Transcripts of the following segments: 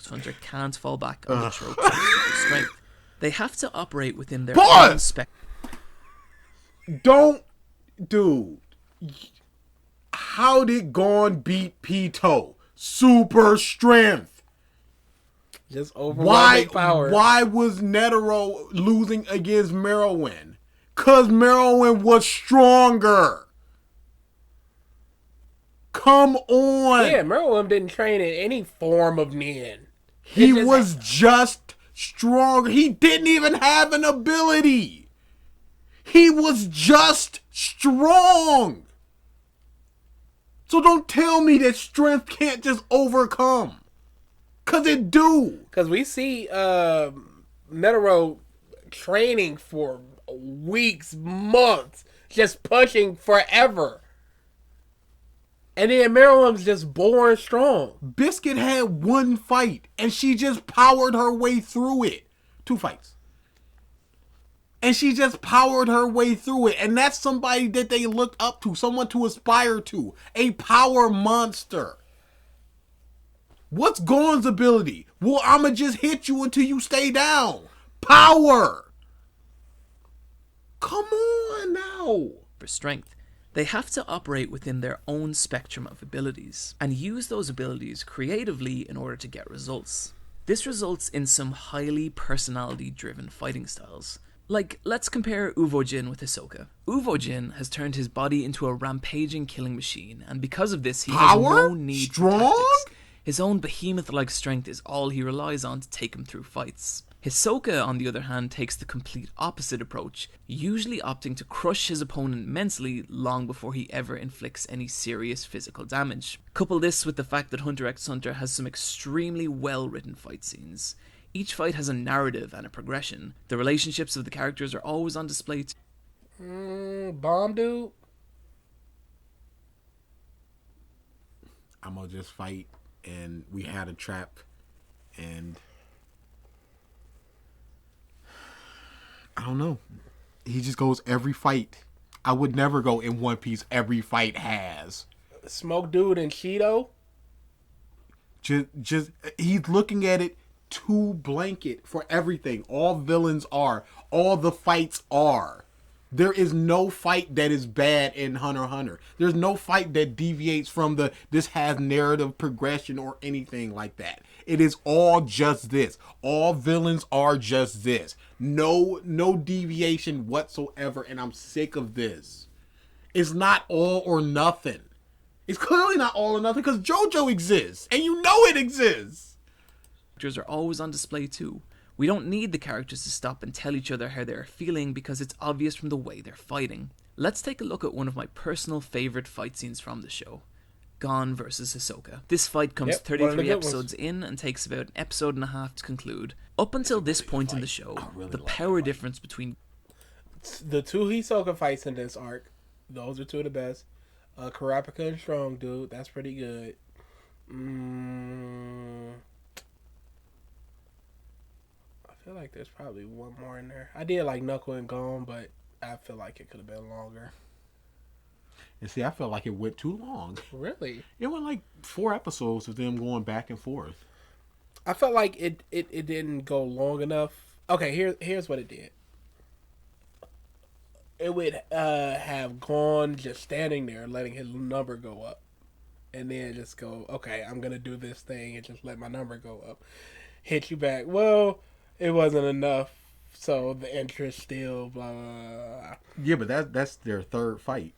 x Hunter can't fall back on the tropes of super strength. They have to operate within their own spectrum. Don't, dude. How did Gon beat Pito? Super strength. Just overwhelming power. Why was Netero losing against Meruem? Because Meruem was stronger. Come on. Yeah, Meruem didn't train in any form of Nin. He was just stronger. He didn't even have an ability. He was just strong. So don't tell me that strength can't just overcome. Because it do. Because we see Netero training for weeks, months, just pushing forever. And then Meruem's just born strong. Biscuit had one fight, and she just powered her way through it. 2 fights. And she just powered her way through it. And that's somebody that they looked up to, someone to aspire to. A power monster. What's Gon's ability? Well, I'ma just hit you until you stay down. Power. Come on now. For strength. They have to operate within their own spectrum of abilities and use those abilities creatively in order to get results. This results in some highly personality-driven fighting styles. Like, let's compare Uvojin with Hisoka. Uvojin has turned his body into a rampaging killing machine, and because of this, he has no need for tactics. His own behemoth-like strength is all he relies on to take him through fights. Hisoka, on the other hand, takes the complete opposite approach, usually opting to crush his opponent mentally long before he ever inflicts any serious physical damage. Couple this with the fact that Hunter x Hunter has some extremely well-written fight scenes. Each fight has a narrative and a progression. The relationships of the characters are always on display. Bomb dude? I'm gonna just fight, and we had a trap, and I don't know. He just goes every fight. I would never go in One Piece. Every fight has. Smoke dude and Cheeto? Just he's looking at it too blanket for everything. All villains are. All the fights are. There is no fight that is bad in Hunter x Hunter. There's no fight that deviates from this has narrative progression or anything like that. It is all just this. All villains are just this. No deviation whatsoever, and I'm sick of this. It's not all or nothing. It's clearly not all or nothing because JoJo exists, and you know it exists. Characters are always on display too. We don't need the characters to stop and tell each other how they're feeling because it's obvious from the way they're fighting. Let's take a look at one of my personal favourite fight scenes from the show. Gon versus Hisoka. This fight comes 33 episodes in and takes about an episode and a half to conclude. Up until this point in the show, the power difference between the 2 Hisoka fights in this arc, those are 2 of the best. Kurapika and Strong Dude, that's pretty good. I feel like there's probably one more in there. I did like Knuckle and Gon, but I feel like it could have been longer. And see, I felt like it went too long. Really? It went like 4 episodes of them going back and forth. I felt like it didn't go long enough. Okay, here's what it did. It would have Gon just standing there, letting his number go up. And then just go, okay, I'm going to do this thing and just let my number go up. Hit you back. Well, it wasn't enough. So the interest still, blah, blah, blah. Yeah, but that's their 3rd fight.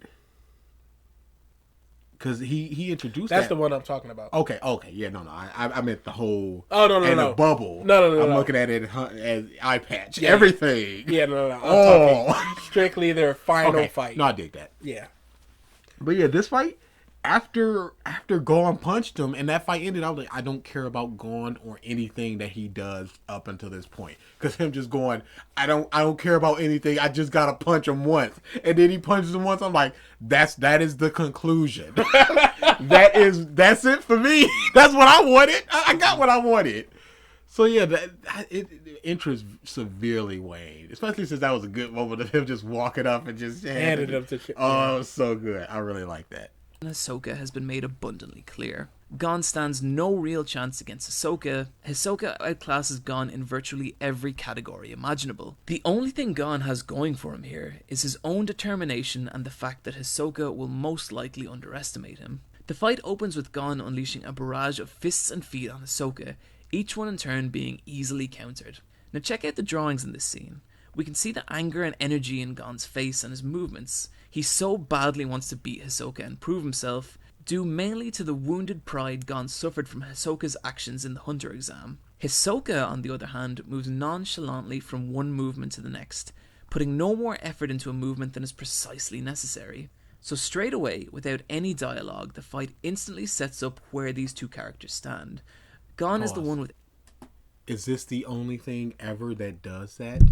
Because he introduced That's the one I'm talking about. Okay. Yeah, no. I meant the whole... Oh, no. The bubble. No. I'm looking at it as eye patch. Yeah. Everything. Yeah, no. I'm talking strictly their final fight. No, I dig that. Yeah. But yeah, this fight, after Gon punched him and that fight ended, I was like, I don't care about Gon or anything that he does up until this point. Because him just going, I don't care about anything. I just gotta punch him once. And then he punches him once. I'm like, that is the conclusion. That's it for me. That's what I wanted. I got what I wanted. So yeah, interest severely waned, especially since that was a good moment of him just walking up and just handed him to. Oh, it was so good. I really like that. Hisoka has been made abundantly clear. Gon stands no real chance against Hisoka. Hisoka outclasses Gon in virtually every category imaginable. The only thing Gon has going for him here is his own determination and the fact that Hisoka will most likely underestimate him. The fight opens with Gon unleashing a barrage of fists and feet on Hisoka, each one in turn being easily countered. Now check out the drawings in this scene. We can see the anger and energy in Gon's face and his movements. He so badly wants to beat Hisoka and prove himself, due mainly to the wounded pride Gon suffered from Hisoka's actions in the Hunter exam. Hisoka, on the other hand, moves nonchalantly from one movement to the next, putting no more effort into a movement than is precisely necessary. So straight away, without any dialogue, the fight instantly sets up where these two characters stand. Gon is the one with... Is this the only thing ever that does that?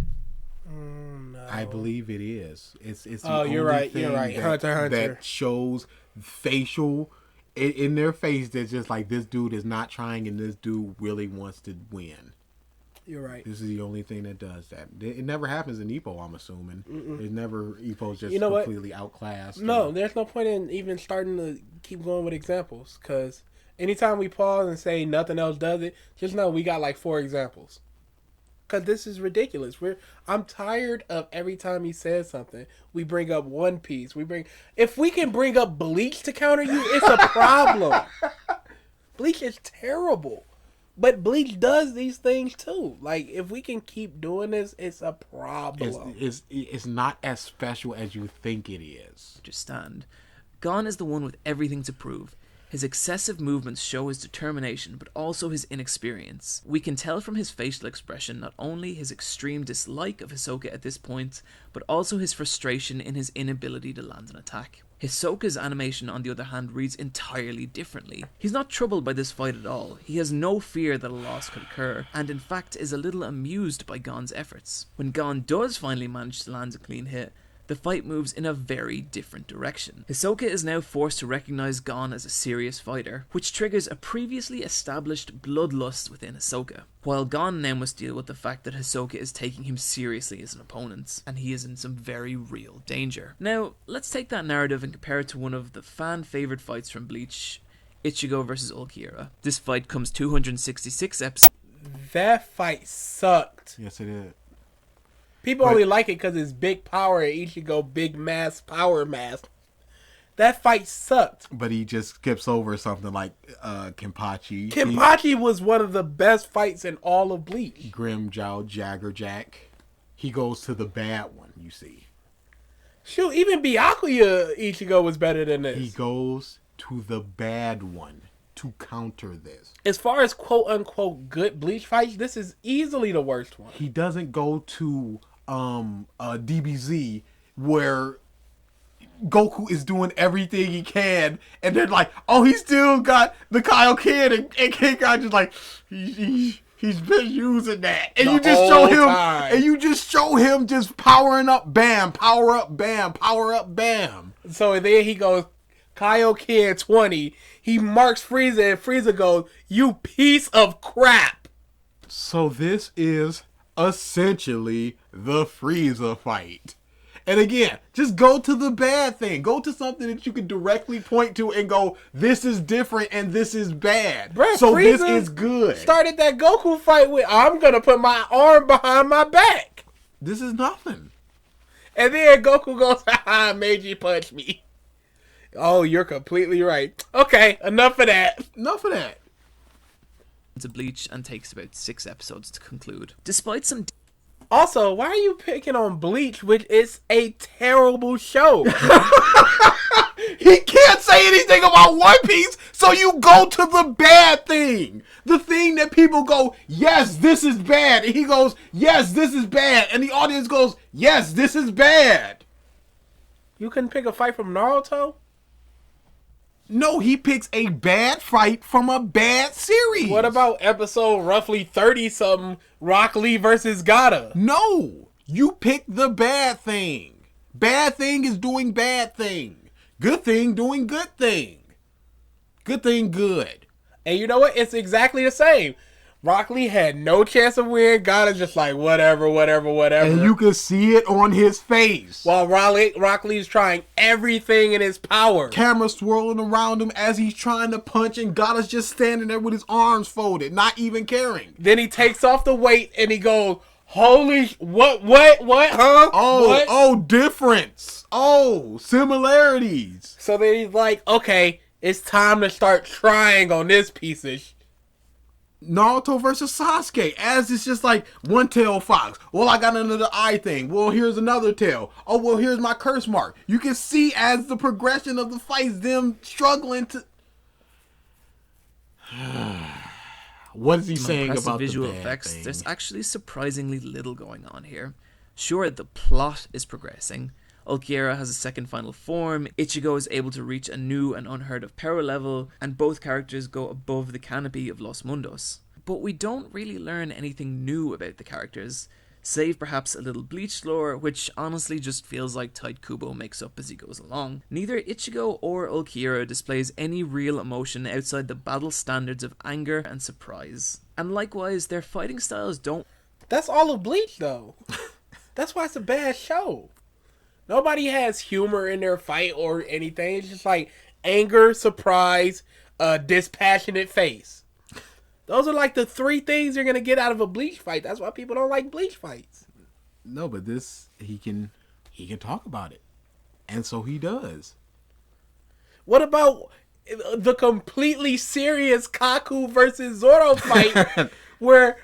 No. I believe it is. It's the you're only right. thing You're right. that, Hunter x Hunter. that shows facial in their face that's just like, this dude is not trying and this dude really wants to win. You're right. This is the only thing that does that. It never happens in Ippo, I'm assuming. There's never Ippo's just completely outclassed. No, there's no point in even starting to keep going with examples, because anytime we pause and say nothing else does it, just know we got like 4 examples. Because this is ridiculous. I'm tired of every time he says something, we bring up One Piece. If we can bring up Bleach to counter you, it's a problem. Bleach is terrible. But Bleach does these things too. Like, if we can keep doing this, it's a problem. It's not as special as you think it is. Just stand. Gon is the one with everything to prove. His excessive movements show his determination, but also his inexperience. We can tell from his facial expression not only his extreme dislike of Hisoka at this point, but also his frustration in his inability to land an attack. Hisoka's animation, on the other hand, reads entirely differently. He's not troubled by this fight at all. He has no fear that a loss could occur, and in fact is a little amused by Gon's efforts. When Gon does finally manage to land a clean hit, the fight moves in a very different direction. Hisoka is now forced to recognize Gon as a serious fighter, which triggers a previously established bloodlust within Hisoka, while Gon now must deal with the fact that Hisoka is taking him seriously as an opponent, and he is in some very real danger. Now, let's take that narrative and compare it to one of the fan-favourite fights from Bleach, Ichigo vs Ulquiorra. This fight comes 266 episodes. That fight sucked. Yes, it did. People only like it because it's big power and Ichigo big mass power mass. That fight sucked. But he just skips over something like Kenpachi. Kenpachi was one of the best fights in all of Bleach. Grimjow, Jaggerjack. He goes to the bad one, you see. Shoot, even Byakuya Ichigo was better than this. He goes to the bad one to counter this. As far as quote-unquote good Bleach fights, this is easily the worst one. He doesn't go to DBZ where Goku is doing everything he can, and they're like, oh, he still got the Kaioken, and Kenkai just like, he's been using that, and you just show him, and you just show him just powering up, bam, power up, bam, power up, bam. So then he goes, Kaioken 20, he marks Frieza, and Frieza goes, you piece of crap. So this is essentially the Frieza fight. And again, just go to the bad thing. Go to something that you can directly point to and go, this is different and this is bad. Bruh, so Frieza this is good. Started that Goku fight with, I'm going to put my arm behind my back. This is nothing. And then Goku goes, haha, Meiji punch me. Oh, you're completely right. Okay, enough of that. Enough of that. To Bleach and takes about 6 episodes to conclude. Despite some... Also, why are you picking on Bleach, which is a terrible show? He can't say anything about One Piece, so you go to the bad thing. The thing that people go, yes, this is bad. And he goes, yes, this is bad. And the audience goes, yes, this is bad. You couldn't pick a fight from Naruto? No, he picks a bad fight from a bad series. What about episode roughly 30-something, Rock Lee versus Gaara? No, you pick the bad thing. Bad thing is doing bad thing. Good thing doing good thing. Good thing good. And you know what? It's exactly the same. Rock Lee had no chance of winning. God is just like, whatever. And you can see it on his face. While Rock Lee's trying everything in his power. Camera swirling around him as he's trying to punch, and God is just standing there with his arms folded, not even caring. Then he takes off the weight and he goes, holy, what, huh? Oh, difference. Oh, similarities. So then he's like, okay, it's time to start trying on this piece of Naruto versus Sasuke, as it's just like one-tailed fox. Well, I got another eye thing. Well, here's another tail. Oh, well, here's my curse mark. You can see as the progression of the fights, them struggling to... What is he saying about visual the bad effects? thing? There's actually surprisingly little going on here. Sure, the plot is progressing. Ulquiorra has a second final form, Ichigo is able to reach a new and unheard of power level, and both characters go above the canopy of Los Mundos. But we don't really learn anything new about the characters, save perhaps a little Bleach lore, which honestly just feels like Tite Kubo makes up as he goes along. Neither Ichigo or Ulquiorra displays any real emotion outside the battle standards of anger and surprise. And likewise, their fighting styles don't... That's all of Bleach, though. That's why it's a bad show. Nobody has humor in their fight or anything. It's just like anger, surprise, dispassionate face. Those are like the three things you're going to get out of a Bleach fight. That's why people don't like Bleach fights. No, but this, he can talk about it. And so he does. What about the completely serious Kaku versus Zoro fight where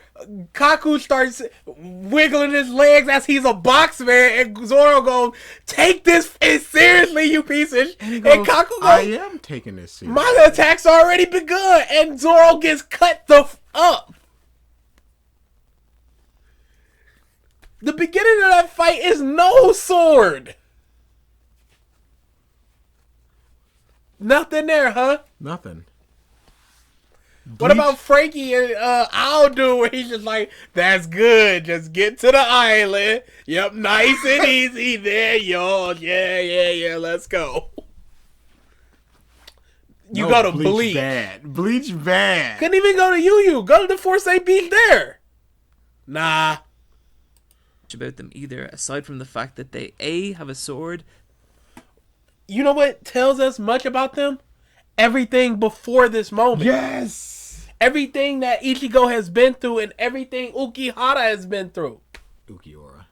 Kaku starts wiggling his legs as he's a box man, and Zoro goes, "Take this seriously, you piece of shit." And Kaku goes, "I am taking this seriously. My attack's already begun," and Zoro gets cut the up. The beginning of that fight is no sword. Nothing there, huh? Nothing. What about Frankie and Aldo, where he's just like, "That's good, just get to the island. Yep, nice and easy there, y'all. Yeah, let's go." You go to Bleach. Bleach bad. Couldn't even go to Yu. Go to the Force A beat there. Nah. About them either, aside from the fact that they A, have a sword. You know what tells us much about them? Everything before this moment. Yes. Everything that Ichigo has been through and everything Ukihara has been through. Ukiora.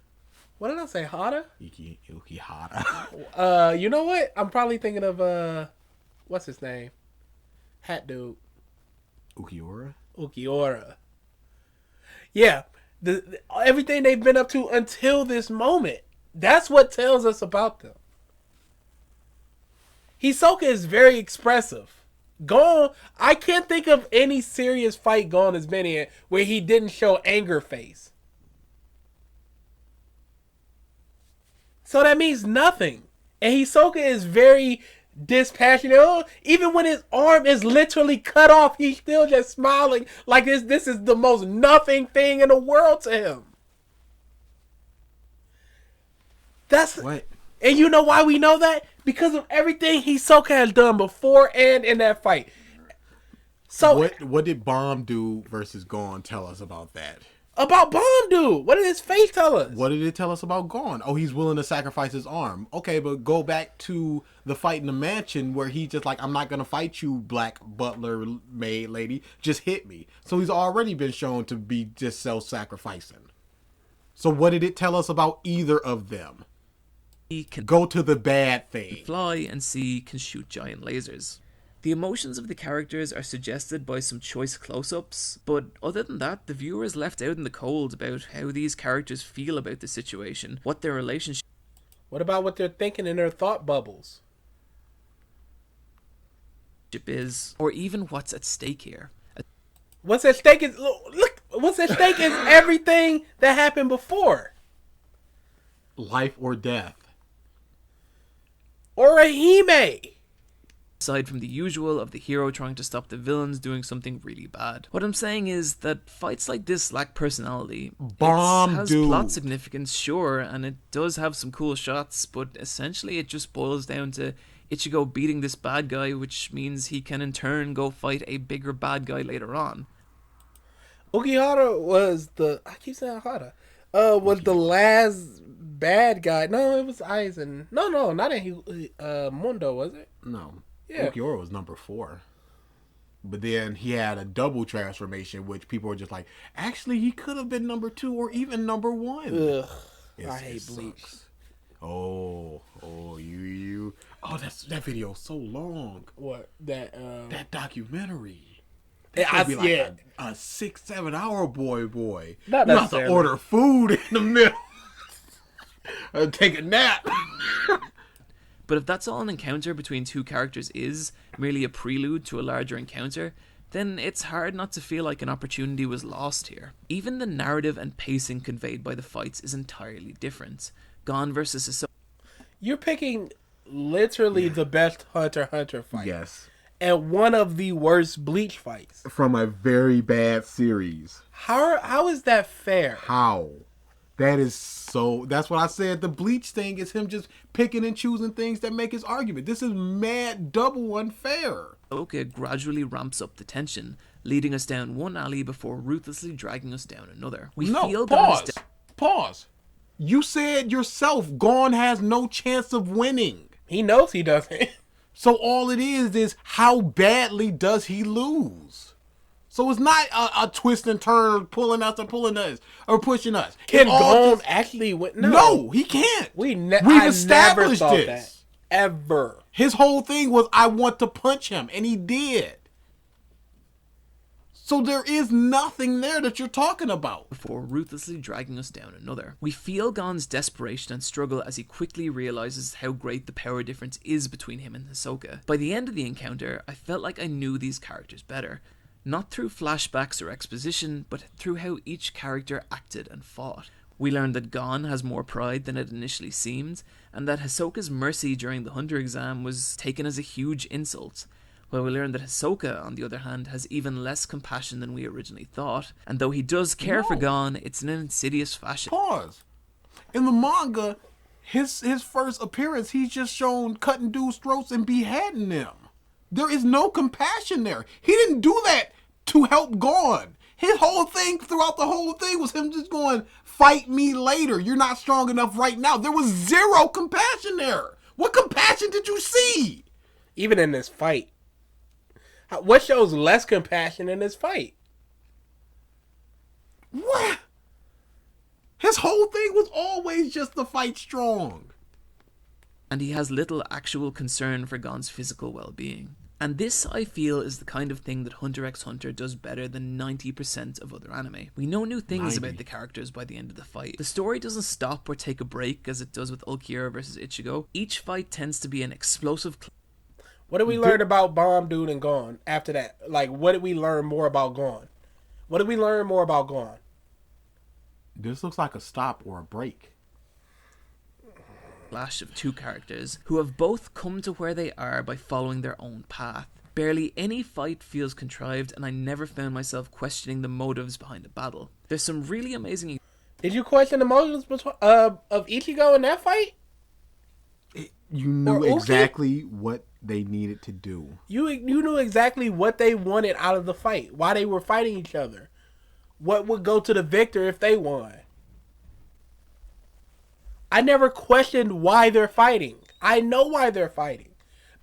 What did I say? Hara? Ukihara. You know what? I'm probably thinking of what's his name? Hat dude. Ukiora. Yeah. Everything they've been up to until this moment. That's what tells us about them. Hisoka is very expressive. Gon, I can't think of any serious fight Gon has been in where he didn't show anger face. So that means nothing. And Hisoka is very dispassionate. Even when his arm is literally cut off, he's still just smiling like this is the most nothing thing in the world to him. That's what? And you know why we know that? Because of everything Hisoka has done before and in that fight. So what did Bomb do versus Gon tell us about that? About Bomb dude? What did his face tell us? What did it tell us about Gon? Oh, he's willing to sacrifice his arm. Okay, but go back to the fight in the mansion where he's just like, "I'm not gonna fight you, black butler maid lady. Just hit me." So he's already been shown to be just self-sacrificing. So what did it tell us about either of them? He can go to the bad thing. Fly, and C can shoot giant lasers. The emotions of the characters are suggested by some choice close-ups, but other than that, the viewer is left out in the cold about how these characters feel about the situation, what their relationship... What about what they're thinking in their thought bubbles? ...is, or even what's at stake here. What's at stake is... Look, what's at stake is everything that happened before. Life or death. Or a Hime. Aside from the usual of the hero trying to stop the villains doing something really bad. What I'm saying is that fights like this lack personality. Bomb it has dude. plot significance, sure, and it does have some cool shots, but essentially it just boils down to Ichigo beating this bad guy, which means he can in turn go fight a bigger bad guy later on. Ukihara was the I keep saying Hara. Was the last bad guy. No, it was Aizen. No, not in Mundo, was it? No. Yeah. Ukiora was number 4. But then he had a double transformation, which people were just like, actually, he could have been number 2 or even number 1. Ugh. I It hate Bleach. sucks. Oh, you. Oh, that video is so long. What? That documentary. Yeah, That could be like a 6-7 hour boy. Not You have to necessarily. order food in the middle. Take a nap. But if that's all an encounter between two characters is, merely a prelude to a larger encounter, then it's hard not to feel like an opportunity was lost here. Even the narrative and pacing conveyed by the fights is entirely different. Gon versus Hisoka. You're picking literally the best Hunter x Hunter fight. Yes. And one of the worst Bleach fights. From a very bad series. How is that fair? How? That's what I said. The Bleach thing is him just picking and choosing things that make his argument. This is mad double unfair. Hisoka gradually ramps up the tension, leading us down one alley before ruthlessly dragging us down another. We feel Gon's Pause. You said yourself, Gon has no chance of winning. He knows he doesn't. So all it is how badly does he lose? So it's not a twist and turn, pulling us, or pushing us. Can It all Gon actually win? No, he can't. We've established never thought this. that. Ever. His whole thing was, I want to punch him, and he did. So there is nothing there that you're talking about. before ruthlessly dragging us down another. We feel Gon's desperation and struggle as he quickly realizes how great the power difference is between him and Hisoka. By the end of the encounter, I felt like I knew these characters better. Not through flashbacks or exposition, but through how each character acted and fought. We learned that Gon has more pride than it initially seemed, and that Hisoka's mercy during the Hunter exam was taken as a huge insult. While we learned that Hisoka, on the other hand, has even less compassion than we originally thought, and though he does care for Gon, it's in an insidious fashion. Pause. In the manga, his first appearance, he's just shown cutting dudes' throats and beheading them. There is no compassion there. He didn't do that to help Gon. His whole thing throughout the whole thing was him just going, fight me later. You're not strong enough right now. There was zero compassion there. What compassion did you see? Even in this fight. What shows less compassion in this fight? What? His whole thing was always just to fight strong. And he has little actual concern for Gon's physical well-being. And this, I feel, is the kind of thing that Hunter x Hunter does better than 90% of other anime. We know new things about the characters by the end of the fight. The story doesn't stop or take a break as it does with Ulquiorra versus Ichigo. Each fight tends to be an explosive What did we learn about Bomb Dude and Gon after that? Like, what did we learn more about Gon? What did we learn more about Gon? This looks like a stop or a break. clash of two characters who have both come to where they are by following their own path. Barely any fight feels contrived, and I never found myself questioning the motives behind a battle. There's some really amazing... Did you question the motives of Ichigo in that fight? You knew Or Uki? exactly what they needed to do. You knew exactly what they wanted out of the fight. Why they were fighting each other. What would go to the victor if they won. I never questioned why they're fighting. I know why they're fighting.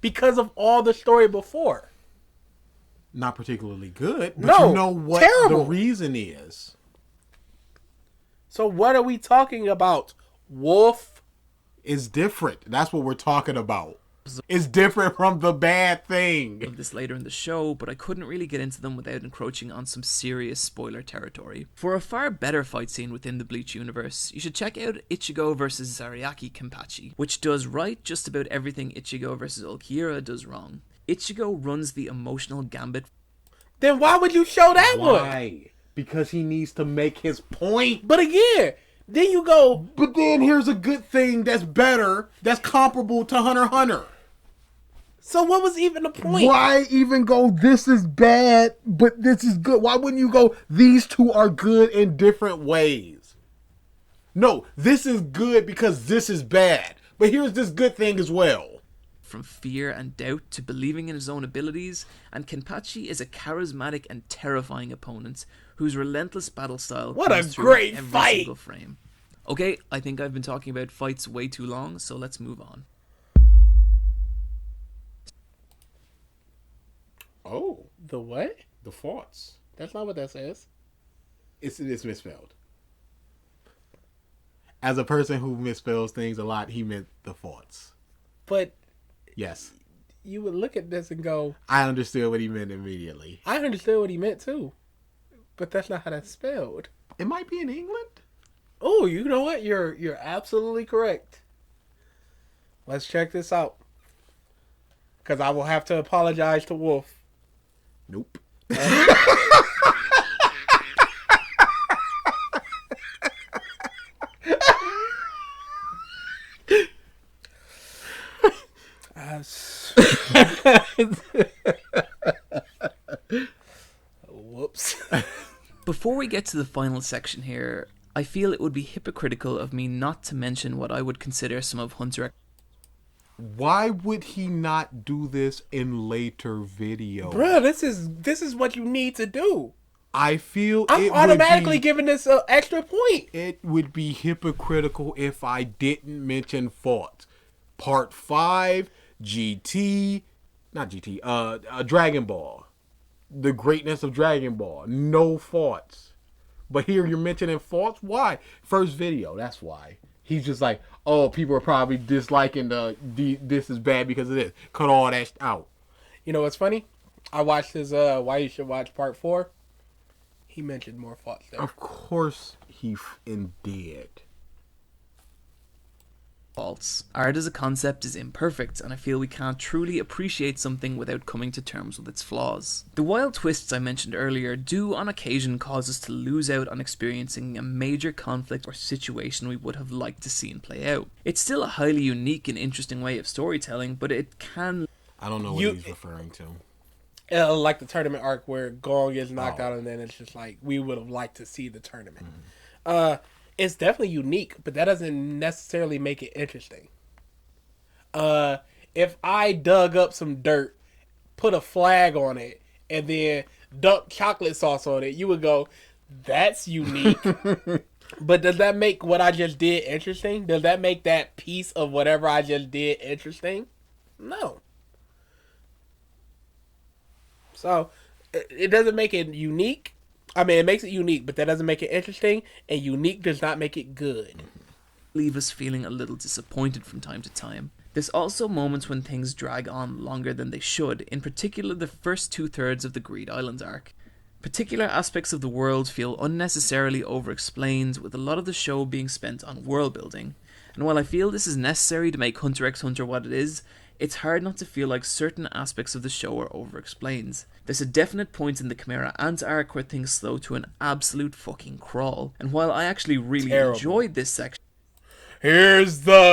Because of all the story before. Not particularly good, but No, you know what terrible. the reason is. So what are we talking about? Wolf? It's different. That's what we're talking about. It's different from the bad thing. of this later in the show, but I couldn't really get into them without encroaching on some serious spoiler territory. For a far better fight scene within the Bleach universe, you should check out Ichigo vs Zariaki Kenpachi, which does right just about everything Ichigo vs Ulquiorra does wrong. Ichigo runs the emotional gambit. Then why would you show that one? Why? Because he needs to make his point. But again, then you go, But then here's a good thing that's better, that's comparable to Hunter x Hunter. so what was even the point? Why even go, this is bad, but this is good? Why wouldn't you go, these two are good in different ways? No, this is good because this is bad. But here's this good thing as well. from fear and doubt to believing in his own abilities, and Kenpachi is a charismatic and terrifying opponent whose relentless battle style What a comes through great in every fight! single frame. Okay, I think I've been talking about fights way too long, so let's move on. Oh, The what? the thoughts. That's not what that says. It's misspelled. As a person who misspells things a lot, he meant the thoughts. But Yes. you would look at this and go, I understood what he meant immediately. I understood what he meant too. But that's not how that's spelled. It might be in England. Oh, you know what? You're absolutely correct. Let's check this out. Because I will have to apologize to Wolf. Nope. Whoops. Before we get to the final section here, I feel it would be hypocritical of me not to mention what I would consider some of Hunter Why would he not do this in later videos? Bruh, this is what you need to do. I feel I'm automatically giving this an extra point. it would be hypocritical if I didn't mention thoughts. Part 5, Dragon Ball. The greatness of Dragon Ball. No thoughts. But here you're mentioning thoughts? Why? First video, that's why. He's just like, oh, people are probably disliking this is bad because of this. Cut all that out. You know what's funny? I watched his Why You Should Watch Part 4. He mentioned more thoughts there. Of course he did. faults. Art as a concept is imperfect, and I feel we can't truly appreciate something without coming to terms with its flaws. The wild twists I mentioned earlier do on occasion cause us to lose out on experiencing a major conflict or situation we would have liked to see play out. It's still a highly unique and interesting way of storytelling, but it can... I don't know what he's referring to. Like the tournament arc where Gong gets knocked out and then it's just like, we would have liked to see the tournament. It's definitely unique, but that doesn't necessarily make it interesting. If I dug up some dirt, put a flag on it, and then dumped chocolate sauce on it, you would go, that's unique. But does that make what I just did interesting? Does that make that piece of whatever I just did interesting? No. So, it doesn't make it unique. I mean, it makes it unique, but that doesn't make it interesting, and unique does not make it good. leave us feeling a little disappointed from time to time. There's also moments when things drag on longer than they should, in particular the first 2/3 of the Greed Islands arc. Particular aspects of the world feel unnecessarily over-explained, with a lot of the show being spent on world building. And while I feel this is necessary to make Hunter x Hunter what it is, it's hard not to feel like certain aspects of the show are over-explained. There's a definite point in the Chimera Ant arc where things slow to an absolute fucking crawl. And while I actually really enjoyed this section, Here's they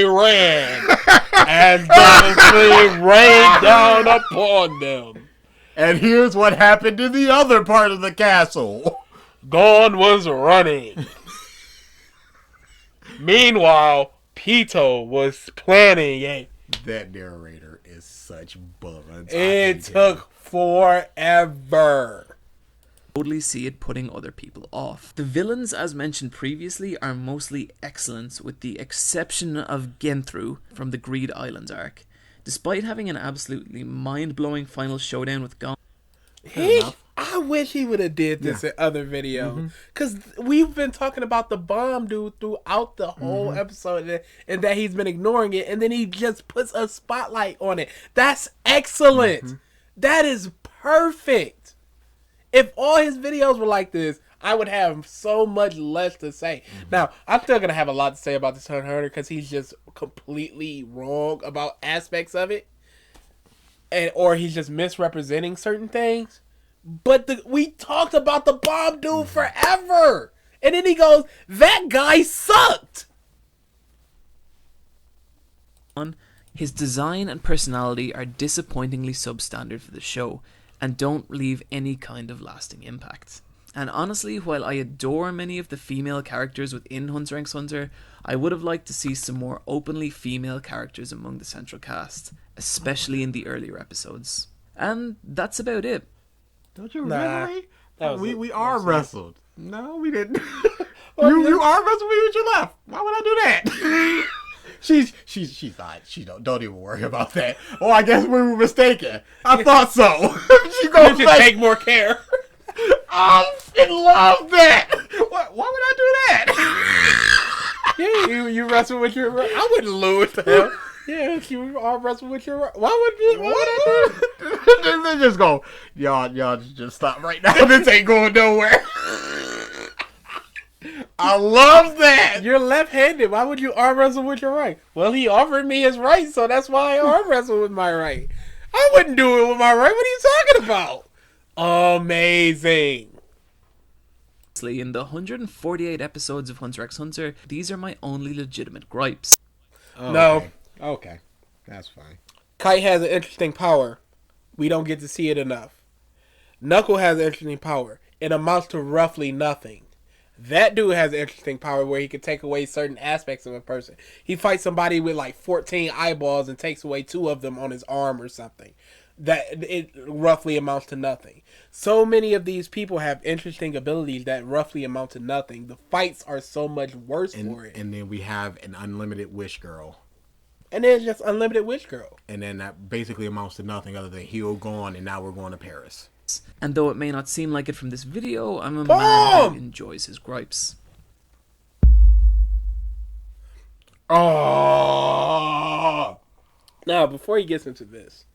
ran, as the rained down upon them. And here's what happened in the other part of the castle. Gon was running. Meanwhile, Pito was planning it. That narrator is such buns. It took forever. totally see it putting other people off. The villains, as mentioned previously, are mostly excellent, with the exception of Genthru from the Greed Islands arc. Despite having an absolutely mind-blowing final showdown with Gon, I wish he would have did this in other videos. Because we've been talking about the bomb dude throughout the whole episode, and that he's been ignoring it, and then he just puts a spotlight on it. That's excellent. That is perfect. If all his videos were like this, I would have so much less to say. Now, I'm still going to have a lot to say about this Hunter because he's just completely wrong about aspects of it. Or he's just misrepresenting certain things. But we talked about the bomb dude forever. And then he goes, that guy sucked. his design and personality are disappointingly substandard for the show, and don't leave any kind of lasting impact. And honestly, while I adore many of the female characters within Hunter x Hunter, I would have liked to see some more openly female characters among the central cast, especially in the earlier episodes. And that's about it. Don't you Nah, really? that was We it. arm That's it. wrestled. No, we didn't. Well, you arm wrestled me with your left. Why would I do that? she's not. She don't even worry about that. Oh, I guess we were mistaken. I thought so. She You goes should like, take more care. I love that. Why would I do that? Yeah, you wrestle with your right. I wouldn't lose to him. Yeah, if you arm wrestle with your right. Why would you? Why would I do? They just go, y'all just stop right now. This ain't going nowhere. I love that. You're left-handed. Why would you arm wrestle with your right? Well, he offered me his right, so that's why I arm wrestle with my right. I wouldn't do it with my right. What are you talking about? Amazing. In the 148 episodes of Hunter x Hunter, these are my only legitimate gripes. No. Okay. That's fine. Kite has an interesting power. We don't get to see it enough. Knuckle has an interesting power. It amounts to roughly nothing. That dude has an interesting power where he can take away certain aspects of a person. He fights somebody with like 14 eyeballs and takes away 2 of them on his arm or something. That it roughly amounts to nothing. So many of these people have interesting abilities that roughly amount to nothing. The fights are so much worse for it. And then we have an unlimited wish girl. And then it's just unlimited wish girl. And then that basically amounts to nothing other than he'll gone and now we're going to Paris. And though it may not seem like it from this video, I'm a man who enjoys his gripes. Oh! Now, before he gets into this,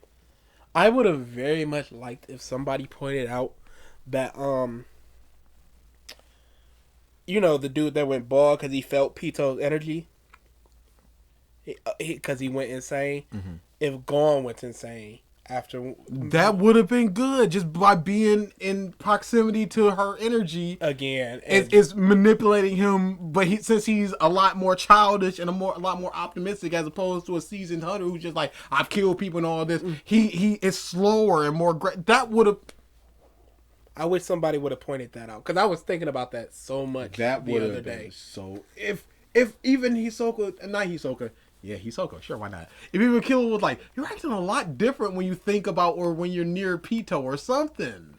I would have very much liked if somebody pointed out that, you know, the dude that went bald because he felt Pito's energy, because he went insane. Mm-hmm. If Gon went insane after that would have been good just by being in proximity to her energy again, it's manipulating him, but since he's a lot more childish and a lot more optimistic as opposed to a seasoned hunter who's just like, I've killed people and all this, he is slower and more that would have. I wish somebody would have pointed that out because I was thinking about that so much the other day. So if even Hisoka, not Hisoka. Yeah, Hisoka, sure, why not? If even Killer was like, you're acting a lot different when you think about or when you're near Pito or something.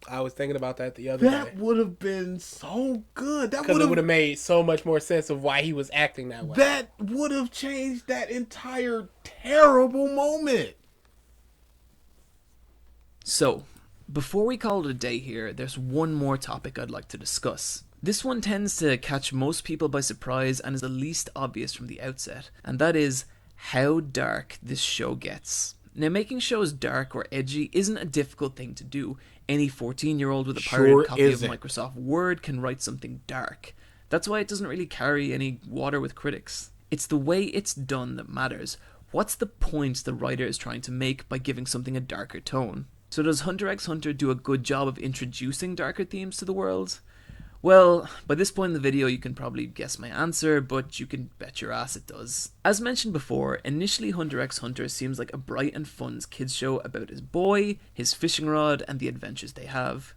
I was thinking about that the other day. That would have been so good. That because it would have made so much more sense of why he was acting that way. That would have changed that entire terrible moment. So, before we call it a day here, there's one more topic I'd like to discuss. This one tends to catch most people by surprise and is the least obvious from the outset, and that is how dark this show gets. Now, making shows dark or edgy isn't a difficult thing to do. Any 14-year-old with a pirated copy of Microsoft Word can write something dark. That's why it doesn't really carry any water with critics. It's the way it's done that matters. What's the point the writer is trying to make by giving something a darker tone? So does Hunter x Hunter do a good job of introducing darker themes to the world? Well, by this point in the video you can probably guess my answer, but you can bet your ass it does. As mentioned before, initially Hunter x Hunter seems like a bright and fun kids show about his boy, his fishing rod, and the adventures they have.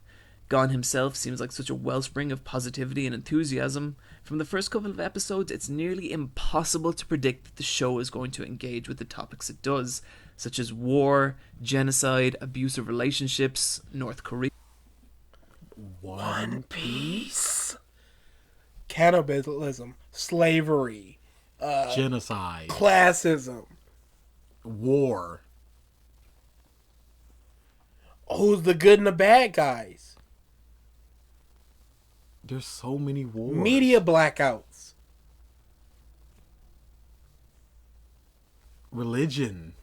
Gon himself seems like such a wellspring of positivity and enthusiasm. From the first couple of episodes, it's nearly impossible to predict that the show is going to engage with the topics it does, such as war, genocide, abusive relationships, North Korea, One Piece, cannibalism, slavery, genocide, classism, war. Who's the good and the bad guys? There's so many wars. Media blackouts. Religion.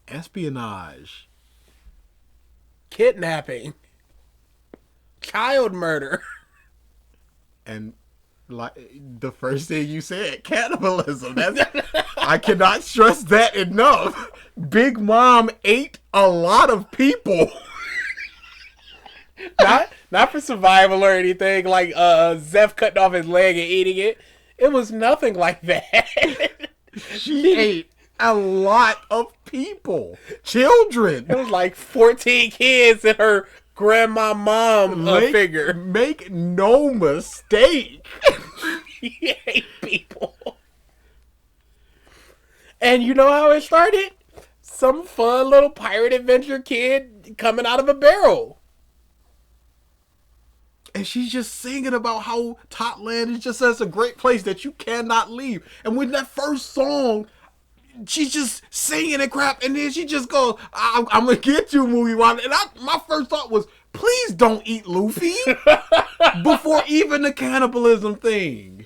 Espionage. Kidnapping. Child murder. And like the first thing you said, cannibalism. I cannot stress that enough. Big Mom ate a lot of people. Not for survival or anything like Zeph cutting off his leg and eating it. It was nothing like that. She ate a lot of people. Children. It was like 14 kids in her grandma mom figure. Make no mistake. He hate people. And you know how it started? Some fun little pirate adventure kid coming out of a barrel. And she's just singing about how Totland is just such a great place that you cannot leave. And when that first song, she's just singing and crap, and then she just goes, I'm gonna get you, movie one. And my first thought was, please don't eat Luffy before even the cannibalism thing.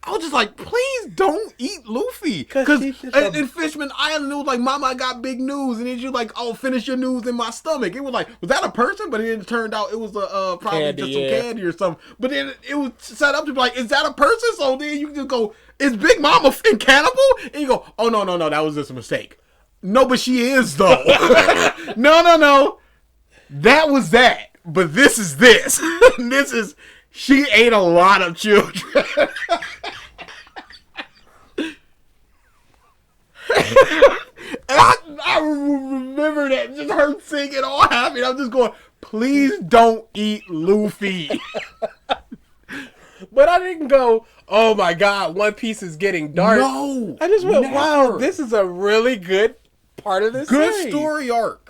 I was just like, please don't eat Luffy. Because in Fishman Island, it was like, Mama, I got big news. And then you're like, oh, finish your news in my stomach. It was like, was that a person? But it turned out it was probably candy, just some candy or something. But then it was set up to be like, is that a person? So then you just go, is Big Mama in cannibal? And you go, oh, no, that was just a mistake. No, but she is, though. No. That was that. But this is this. This is, she ate a lot of children. And I remember that, just her singing all happy. I'm just going, please don't eat Luffy. But I didn't go, oh my God, One Piece is getting dark. No. I just went, never. wow, this is a really good part of this Good series. story arc.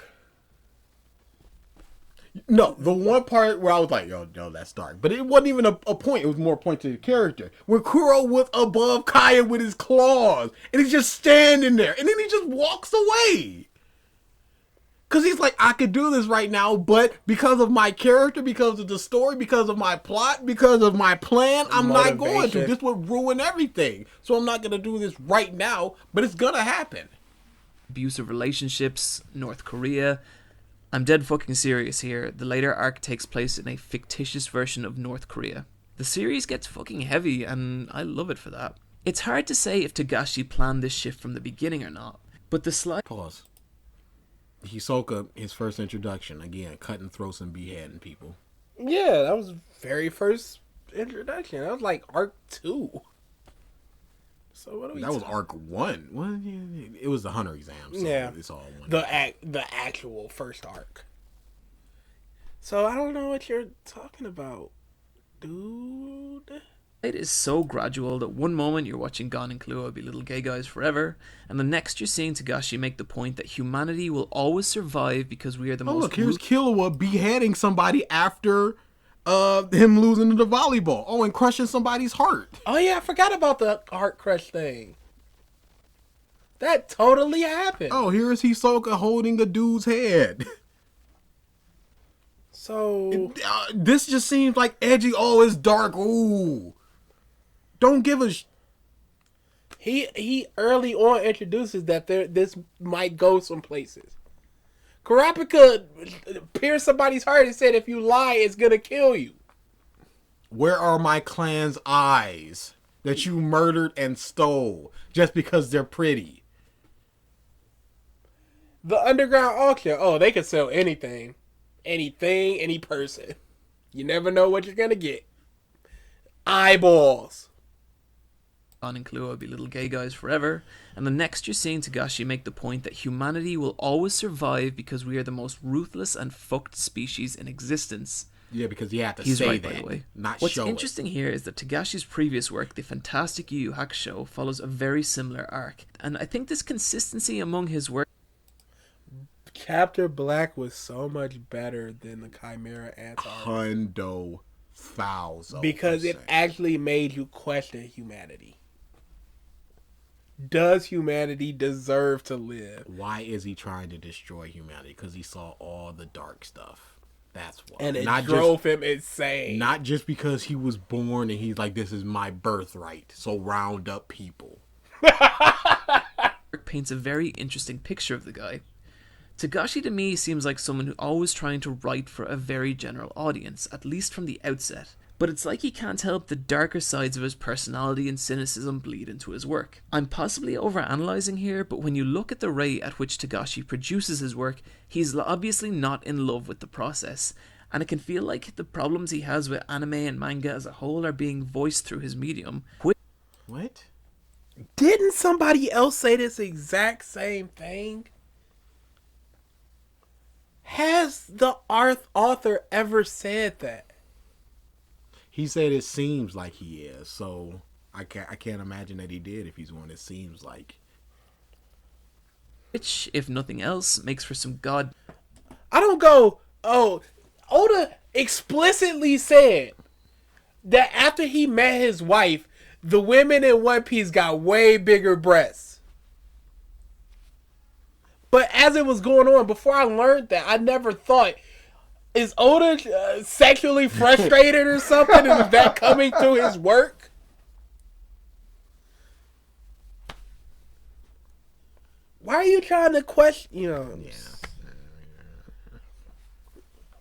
No, the one part where I was like, yo, that's dark. But it wasn't even a point. It was more a point to the character. When Kuro was above Kaya with his claws. And he's just standing there. And then he just walks away. Because he's like, I could do this right now. But because of my character, because of the story, because of my plot, because of my plan, I'm not going to. This would ruin everything. So I'm not going to do this right now. But it's going to happen. Abusive relationships, North Korea. I'm dead fucking serious here. The later arc takes place in a fictitious version of North Korea. The series gets fucking heavy, and I love it for that. It's hard to say if Togashi planned this shift from the beginning or not, but the slight... Pause. Hisoka, his first introduction, again, cutting throats and beheading people. Yeah, that was very first introduction. That was like arc 2. So what are we? That was arc 1. Well, yeah, it was the Hunter exam. So yeah, it's all one. The actual first arc. So I don't know what you're talking about, dude. It is so gradual that one moment you're watching Gon and Killua be little gay guys forever, and the next you're seeing Togashi make the point that humanity will always survive because we are the most... Look, here's Killua beheading somebody after him losing the volleyball. Oh, and crushing somebody's heart. Oh yeah, I forgot about the heart crush thing. That totally happened. Oh, here's Hisoka holding a dude's head. So this just seems like edgy. Oh, it's dark. Ooh, don't give a. He early on introduces that this might go some places. Kurapika pierced somebody's heart and said, if you lie, it's going to kill you. Where are my clan's eyes that you murdered and stole just because they're pretty? The underground auction. Oh, they can sell anything. Anything, any person. You never know what you're going to get. Eyeballs. Gon and Killua be little gay guys forever, and the next you're seeing Togashi make the point that humanity will always survive because we are the most ruthless and fucked species in existence. Yeah, because you have to He's say right, that, by the way. not What's show it. interesting here is that Togashi's previous work, the fantastic Yu Yu Hakusho, follows a very similar arc, and I think this consistency among his work... Chapter Black was so much better than the Chimera Ants arc. 100,000%. Because it actually made you question humanity. Does humanity deserve to live? Why is he trying to destroy humanity? Because he saw all the dark stuff. That's why. And it drove him insane. Not just because he was born and he's like, this is my birthright, so round up people. Paints a very interesting picture of the guy. Togashi to me seems like someone who's always trying to write for a very general audience, at least from the outset. But it's like he can't help the darker sides of his personality and cynicism bleed into his work. I'm possibly overanalyzing here, but when you look at the rate at which Togashi produces his work, he's obviously not in love with the process, and it can feel like the problems he has with anime and manga as a whole are being voiced through his medium. What? Didn't somebody else say this exact same thing? Has the author ever said that? He said it seems like he is, so I can't imagine that he did if he's one it seems like. Which, if nothing else, makes for some god. I don't go, oh, Oda explicitly said that after he met his wife, the women in One Piece got way bigger breasts. But as it was going on, before I learned that, I never thought, is Oda sexually frustrated or something? And is that coming through his work? Why are you trying to question? You know, Yeah.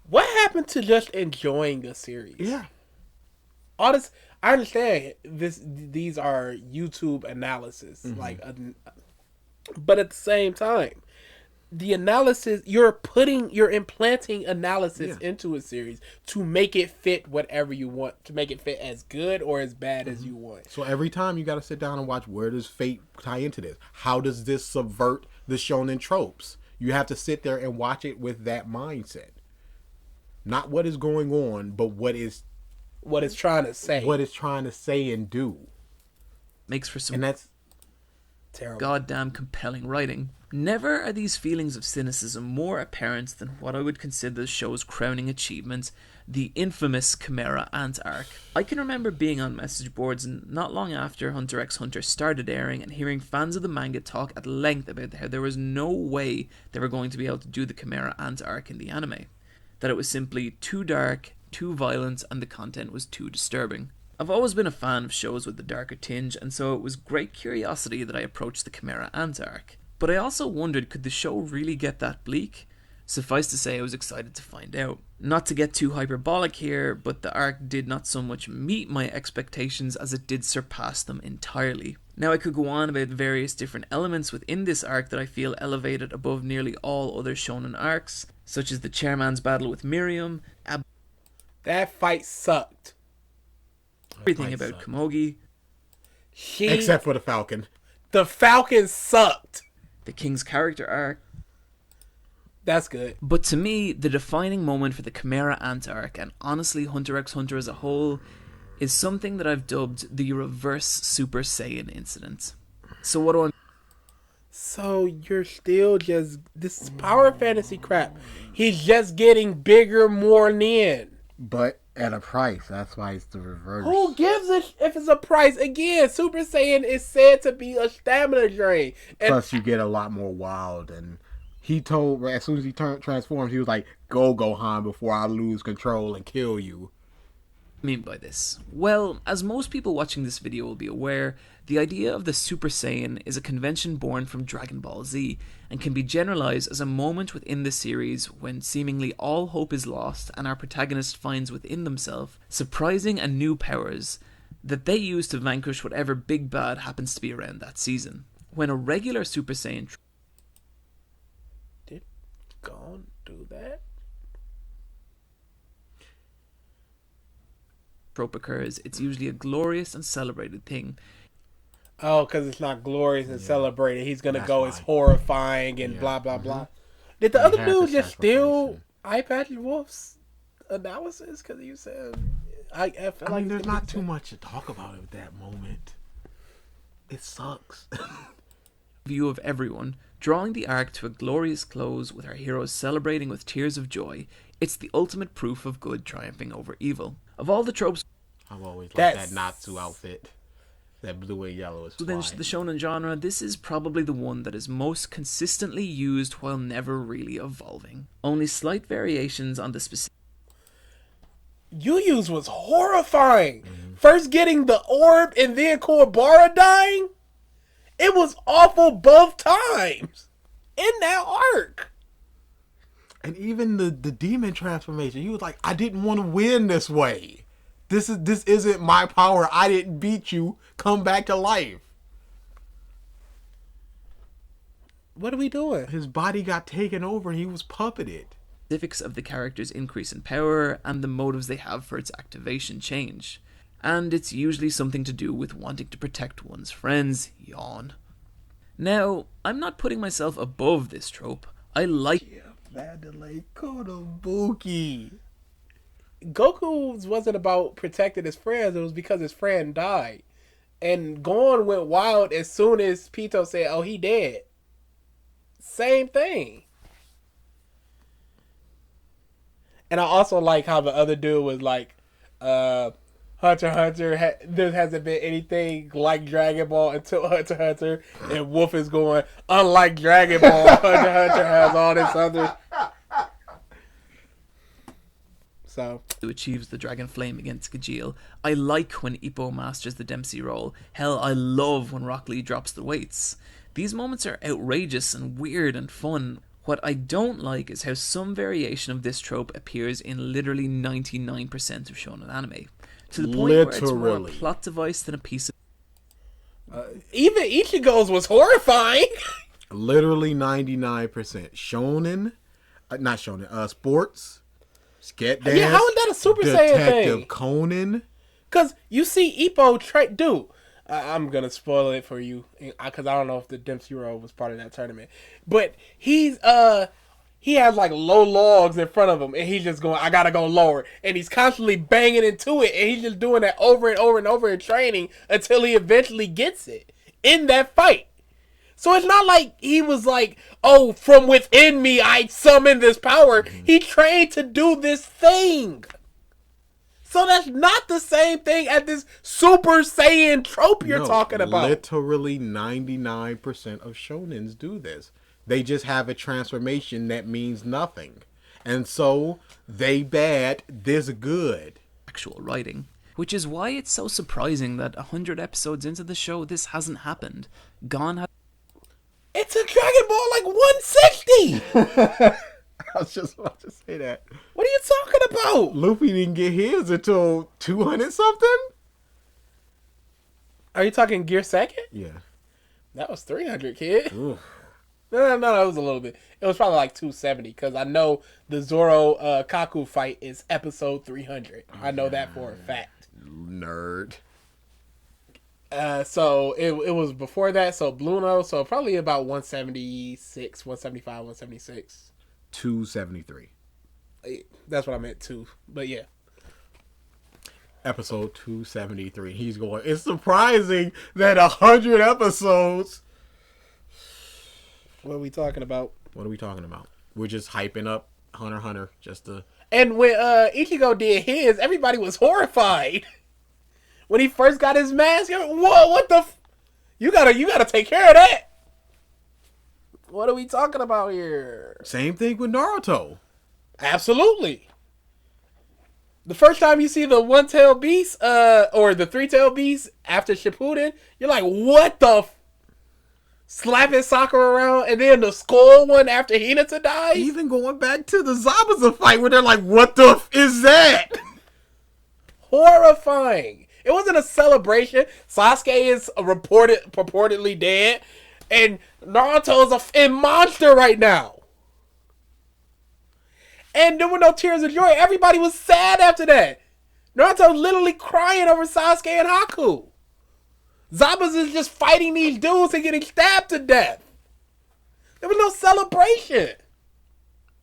what happened to just enjoying a series? Yeah. All this, I understand this. These are YouTube analysis, but at the same time, the analysis you're implanting analysis into a series to make it fit whatever you want, to make it fit as good or as bad as you want. So every time you got to sit down and watch, where does fate tie into this? How does this subvert the shonen tropes? You have to sit there and watch it with that mindset. Not what is going on, but what it's trying to say. What it's trying to say and do. Makes for some And that's Terrible. goddamn compelling writing. Never are these feelings of cynicism more apparent than what I would consider the show's crowning achievement, the infamous Chimera Ant arc. I can remember being on message boards not long after Hunter x Hunter started airing and hearing fans of the manga talk at length about how there was no way they were going to be able to do the Chimera Ant arc in the anime. That it was simply too dark, too violent, and the content was too disturbing. I've always been a fan of shows with the darker tinge, and so it was great curiosity that I approached the Chimera Ant arc. But I also wondered, could the show really get that bleak? Suffice to say, I was excited to find out. Not to get too hyperbolic here, but the arc did not so much meet my expectations as it did surpass them entirely. Now, I could go on about various different elements within this arc that I feel elevated above nearly all other shonen arcs, such as the chairman's battle with Miriam, That fight sucked. everything about Komogi, except for the Falcon. The Falcon sucked. the King's character arc. That's good. But to me, the defining moment for the Chimera Ant arc, and honestly Hunter x Hunter as a whole, is something that I've dubbed the reverse Super Saiyan incident. So what do I... So you're still just, this is power fantasy crap. He's just getting bigger more than. But at a price. That's why it's the reverse. Who gives a if it's a price? Again, Super Saiyan is said to be a stamina drain. And Plus, you get a lot more wild. And he told, as soon as he transformed, he was like, "Go, Gohan, before I lose control and kill you." mean by this? Well, as most people watching this video will be aware, the idea of the Super Saiyan is a convention born from Dragon Ball Z and can be generalized as a moment within the series when seemingly all hope is lost and our protagonist finds within themselves surprising and new powers that they use to vanquish whatever big bad happens to be around that season. When a regular Super Saiyan did Gon do that? trope occurs, it's usually a glorious and celebrated thing. Oh, because it's not glorious and celebrated. He's gonna That's go why. as horrifying and blah blah blah. Did the He other had dude the just steal sacrifice. iPatchWolf's analysis? Because you said I feel I like mean, there's not too much to talk about at that moment. It sucks. View of everyone, drawing the arc to a glorious close with our heroes celebrating with tears of joy. It's the ultimate proof of good triumphing over evil. Of all the tropes I've always liked That's- that Natsu outfit. That blue and yellow is within fly. the shonen genre, this is probably the one that is most consistently used while never really evolving. Only slight variations on the specific Yu's was horrifying. First getting the orb and then Kuwabara dying. It was awful both times in that arc. And even the demon transformation, he was like, "I didn't want to win this way. This isn't my power. I didn't beat you. Come back to life." What are we doing? His body got taken over and he was puppeted. specifics of the character's increase in power and the motives they have for its activation change. and it's usually something to do with wanting to protect one's friends. Yawn. Now, I'm not putting myself above this trope. I like Kotobuki. Goku's wasn't about protecting his friends. It was because his friend died. And Gon went wild as soon as Pito said, oh, he dead. Same thing. And I also like how the other dude was like, Hunter x Hunter, there hasn't been anything like Dragon Ball until Hunter x Hunter. And Wolf is going, unlike Dragon Ball, Hunter x Hunter has all this other... So. Who achieves the Dragon Flame against Gajeel. I like when Ippo masters the Dempsey role. Hell, I love when Rock Lee drops the weights. These moments are outrageous and weird and fun. What I don't like is how some variation of this trope appears in literally 99% of shonen anime. To the point where it's more a plot device than a piece of... Even Ichigo's was horrifying. Literally 99%. Shonen, not shonen, sports... Get Dance, yeah, how is that a Super Saiyan thing? Detective Conan. Because you see Ippo dude. I'm gonna spoil it for you because I don't know if the Dempsey role was part of that tournament. But he has like low logs in front of him, and he's just going, I gotta go lower, and he's constantly banging into it, and he's just doing that over and over and over in training until he eventually gets it in that fight. So it's not like he was like, oh, from within me, I summon this power. He trained to do this thing. So that's not the same thing as this Super Saiyan trope you're talking about. Literally 99% of shonens do this. They just have a transformation that means nothing. And so they bad, this good. Actual writing. Which is why it's so surprising that 100 episodes into the show, this hasn't happened. Gon has... It's a Dragon Ball like 160. I was just about to say that. What are you talking about? Luffy didn't get his until 200 something? Are you talking Gear Second? Yeah. That was 300, kid. Oof. No, it was a little bit. It was probably like 270 because I know the Zoro Kaku fight is episode 300. I know that for a fact. Nerd. So it was before that, so Bluno, so probably about 176, 175, 176. 273. That's what I meant too. But yeah. Episode 273. He's going, it's surprising that 100 episodes. What are we talking about? What are we talking about? We're just hyping up Hunter x Hunter just to... And when Ichigo did his, everybody was horrified. When he first got his mask, whoa, what the you gotta take care of that. What are we talking about here? Same thing with Naruto. Absolutely. The first time you see the one-tailed beast, or the three-tailed beast after Shippuden, you're like, what the slapping Sakura around, and then the skull one after Hinata dies? Even going back to the Zabuza fight where they're like, what the is that? Horrifying. It wasn't a celebration. Sasuke is purportedly dead, and Naruto's a monster right now. And there were no tears of joy. Everybody was sad after that. Naruto literally crying over Sasuke and Haku. Zabuza is just fighting these dudes and getting stabbed to death. There was no celebration.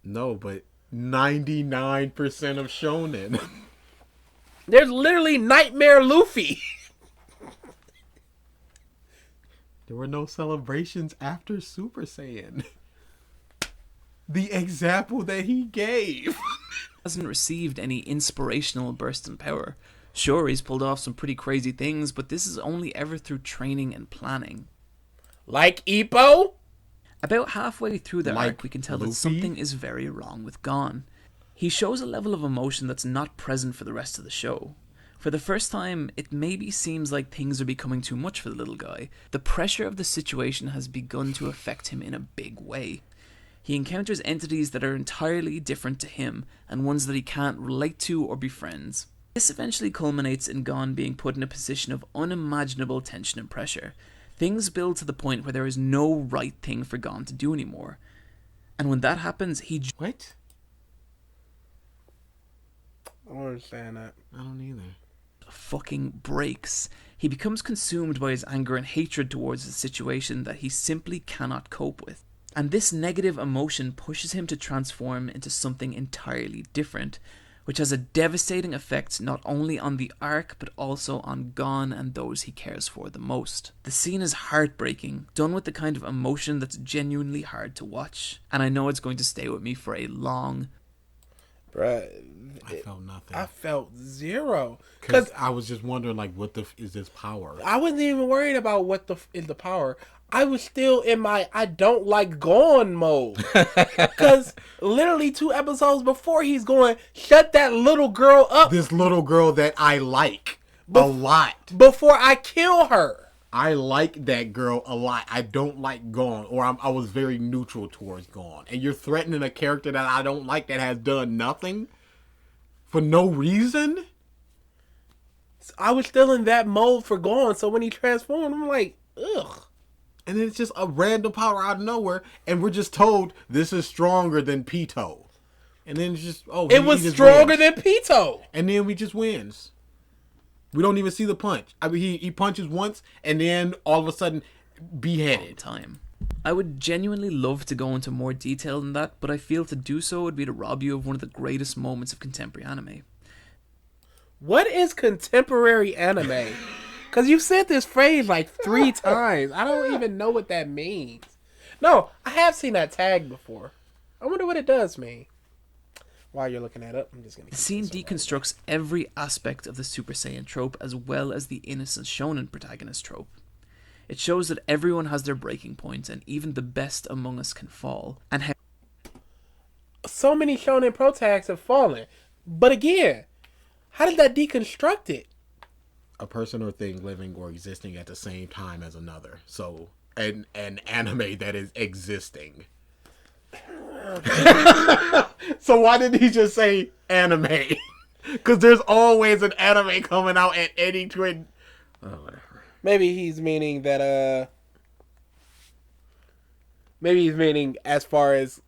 No, but 99% of shonen. There's literally Nightmare Luffy. There were no celebrations after Super Saiyan. The example that he gave. Hasn't received any inspirational burst in power. Sure, he's pulled off some pretty crazy things, but this is only ever through training and planning. Like Ippo? About halfway through the Like arc, we can tell Luffy? that something is very wrong with Gon. He shows a level of emotion that's not present for the rest of the show. For the first time, it maybe seems like things are becoming too much for the little guy. The pressure of the situation has begun to affect him in a big way. He encounters entities that are entirely different to him, and ones that he can't relate to or befriend. This eventually culminates in Gon being put in a position of unimaginable tension and pressure. Things build to the point where there is no right thing for Gon to do anymore. And when that happens, What? I don't understand that. I don't either. fucking breaks. He becomes consumed by his anger and hatred towards the situation that he simply cannot cope with. And this negative emotion pushes him to transform into something entirely different, which has a devastating effect not only on the arc but also on Gon and those he cares for the most. The scene is heartbreaking, done with the kind of emotion that's genuinely hard to watch, and I know it's going to stay with me for a long... Bruh, I felt nothing. I felt zero. Because I was just wondering, like, what is this power? I wasn't even worried about what is the power. I was still in my I don't like Gon mode. Because literally 2 episodes before he's going, shut that little girl up. This little girl that I like a lot. Before I kill her. I like that girl a lot. I don't like Gon, or I was very neutral towards Gon. And you're threatening a character that I don't like that has done nothing for no reason? I was still in that mode for Gon, so when he transformed, I'm like, ugh. And then it's just a random power out of nowhere, and we're just told this is stronger than Pito. And then it's just, it was stronger than Pito. And then we just wins. We don't even see the punch. I mean, he punches once, and then all of a sudden, beheaded. Time. I would genuinely love to go into more detail than that, but I feel to do so would be to rob you of one of the greatest moments of contemporary anime. What is contemporary anime? Because you've said this phrase like 3 times. I don't even know what that means. No, I have seen that tag before. I wonder what it does mean. While you're looking that up, I'm just going to... The scene deconstructs every aspect of the Super Saiyan trope as well as the innocent shonen protagonist trope. It shows that everyone has their breaking point and even the best among us can fall. And how so many shonen protags have fallen. But again, how did that deconstruct it? A person or thing living or existing at the same time as another. So, an anime that is existing. So why didn't he just say anime? Because there's always an anime coming out at any twin. Oh, whatever. Maybe he's meaning that, maybe he's meaning as far as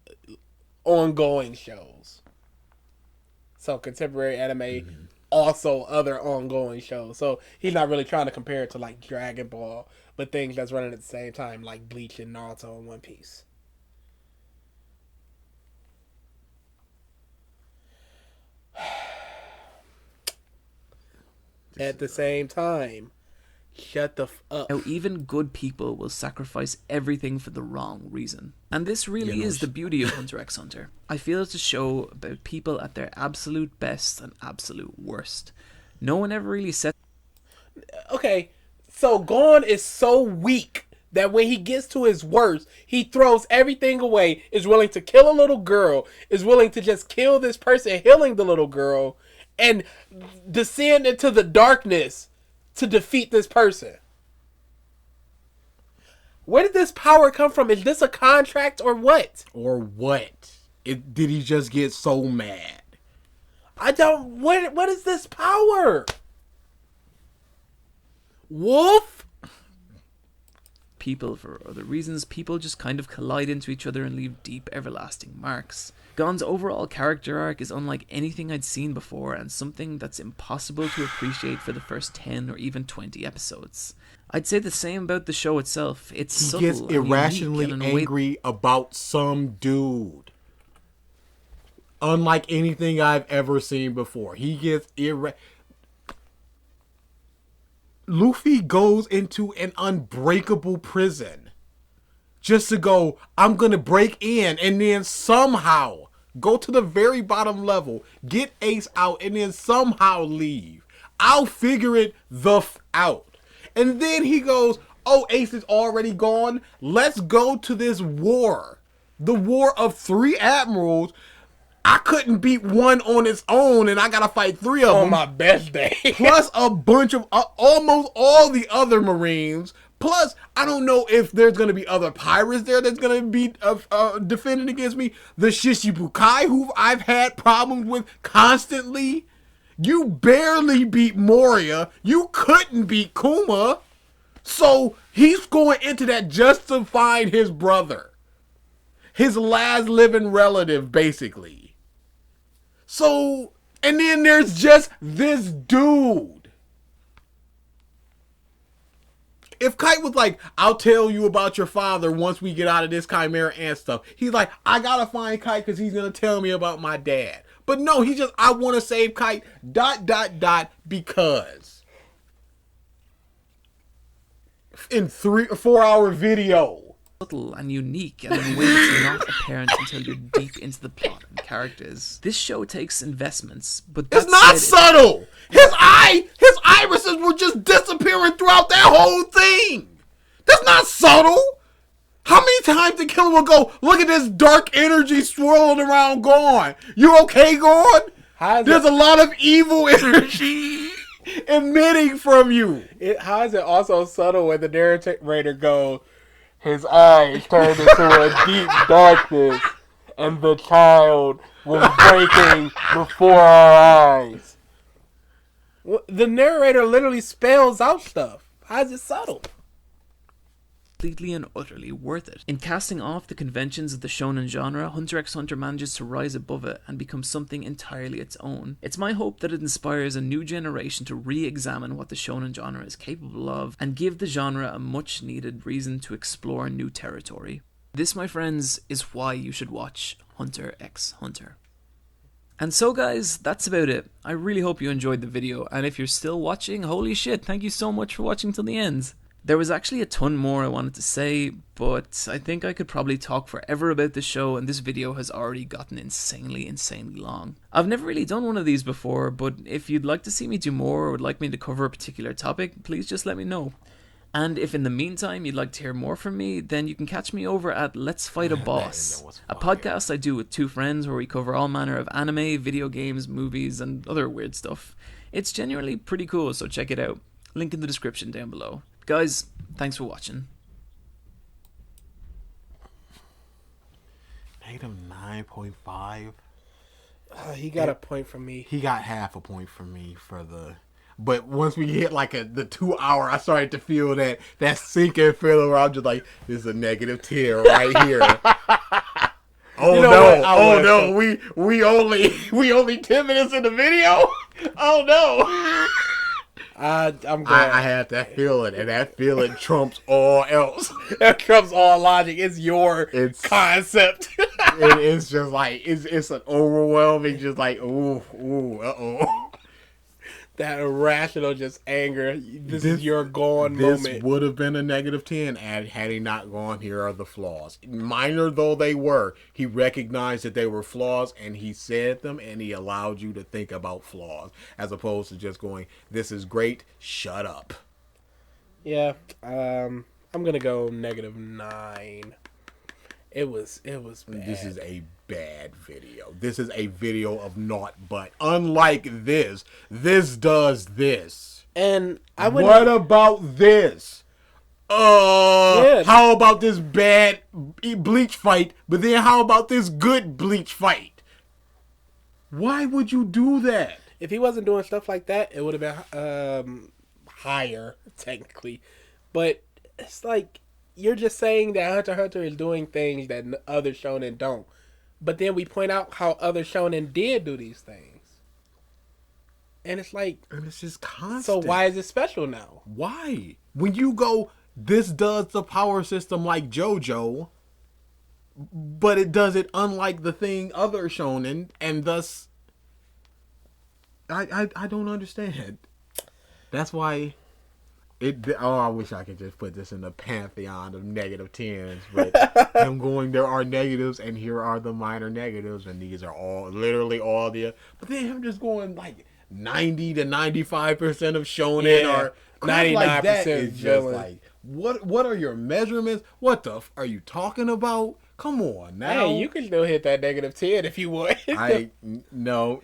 ongoing shows. So contemporary anime, also other ongoing shows. So he's not really trying to compare it to like Dragon Ball, but things that's running at the same time, like Bleach and Naruto and One Piece. At the same time, shut the up. how even good people will sacrifice everything for the wrong reason. And this really is the beauty of Hunter x Hunter. I feel it's a show about people at their absolute best and absolute worst. No one ever really said... Okay, so Gon is so weak that when he gets to his worst, he throws everything away, is willing to kill a little girl, is willing to just kill this person healing the little girl, and descend into the darkness to defeat this person. Where did this power come from? Is this a contract or what? Or what? Did he just get so mad? I don't... What is this power? Wolf? People, for other reasons, people just kind of collide into each other and leave deep, everlasting marks. Gon's overall character arc is unlike anything I'd seen before and something that's impossible to appreciate for the first 10 or even 20 episodes. I'd say the same about the show itself. It's He subtle gets and irrationally unique in a way... angry about some dude. Unlike anything I've ever seen before. He gets Luffy goes into an unbreakable prison just to go, I'm going to break in, and then somehow go to the very bottom level, get Ace out, and then somehow leave. I'll figure it out. And then he goes, oh, Ace is already gone. Let's go to this war. The war of 3 admirals. I couldn't beat one on its own, and I gotta fight 3 of them. On my best day. Plus a bunch of, almost all the other Marines. Plus, I don't know if there's gonna be other pirates there that's gonna be defending against me. The Shishibukai, who I've had problems with constantly. You barely beat Moria. You couldn't beat Kuma. So, he's going into that just to find his brother. His last living relative, basically. So, and then there's just this dude. If Kite was like, I'll tell you about your father once we get out of this Chimera Ant stuff. He's like, I gotta find Kite because he's gonna tell me about my dad. But no, he just, I want to save Kite, ... because. In 3 or 4 hour video. Subtle and unique and in ways that's not apparent until you're deep into the plot and characters. This show takes investments, but It's not subtle. His irises were just disappearing throughout that whole thing. That's not subtle. How many times did Killer will go, look at this dark energy swirling around Gorn? You okay, Gorn? There's a lot of evil energy emitting from you. How is it also subtle when the narrator goes, his eyes turned into a deep darkness and the child was breaking before our eyes? The narrator literally spells out stuff. How is it subtle? Completely and utterly worth it. In casting off the conventions of the shonen genre, Hunter x Hunter manages to rise above it and become something entirely its own. It's my hope that it inspires a new generation to re-examine what the shonen genre is capable of and give the genre a much needed reason to explore new territory. This, my friends, is why you should watch Hunter x Hunter. And so guys, that's about it. I really hope you enjoyed the video, and if you're still watching, holy shit, thank you so much for watching till the end. There was actually a ton more I wanted to say, but I think I could probably talk forever about the show, and this video has already gotten insanely long. I've never really done one of these before, but if you'd like to see me do more or would like me to cover a particular topic, please just let me know. And if in the meantime you'd like to hear more from me, then you can catch me over at Let's Fight a Boss, a podcast I do with 2 friends where we cover all manner of anime, video games, movies, and other weird stuff. It's genuinely pretty cool, so check it out. Link in the description down below. Guys, thanks for watching. -9.5. He got a point from me. He got half a point from me for the. But once we hit like the 2 hour, I started to feel that sinking feeling where I'm just like, this is a -10 right here. Oh you know no! We only 10 minutes in the video. Oh no! I'm glad. I had that feeling, and that feeling trumps all else. That trumps all logic. It's your concept. It's just like it's an overwhelming, just like ooh, uh-oh. That irrational just anger. This is your gone moment. This would have been a -10 had he not gone, here are the flaws. Minor though they were, he recognized that they were flaws and he said them, and he allowed you to think about flaws as opposed to just going, this is great, shut up. Yeah, I'm gonna go -9. It was bad. This is a bad video. This is a video of naught but. Unlike this does this. And I would. What about this? How about this bad Bleach fight? But then how about this good Bleach fight? Why would you do that? If he wasn't doing stuff like that, it would have been higher technically. But it's like, you're just saying that Hunter x Hunter is doing things that other shonen don't. But then we point out how other shonen did do these things. And it's like... And it's just constant. So why is it special now? Why? When you go, this does the power system like JoJo, but it does it unlike the thing other shonen, and thus... I don't understand. That's why... I wish I could just put this in the pantheon of -10s, but I'm going, there are negatives, and here are the minor negatives, and these are all, literally all the, but then I'm just going like 90 to 95% of shonen or 99% like that is just like, what are your measurements? What the are you talking about? Come on now. Hey, you can still hit that -10 if you would. No.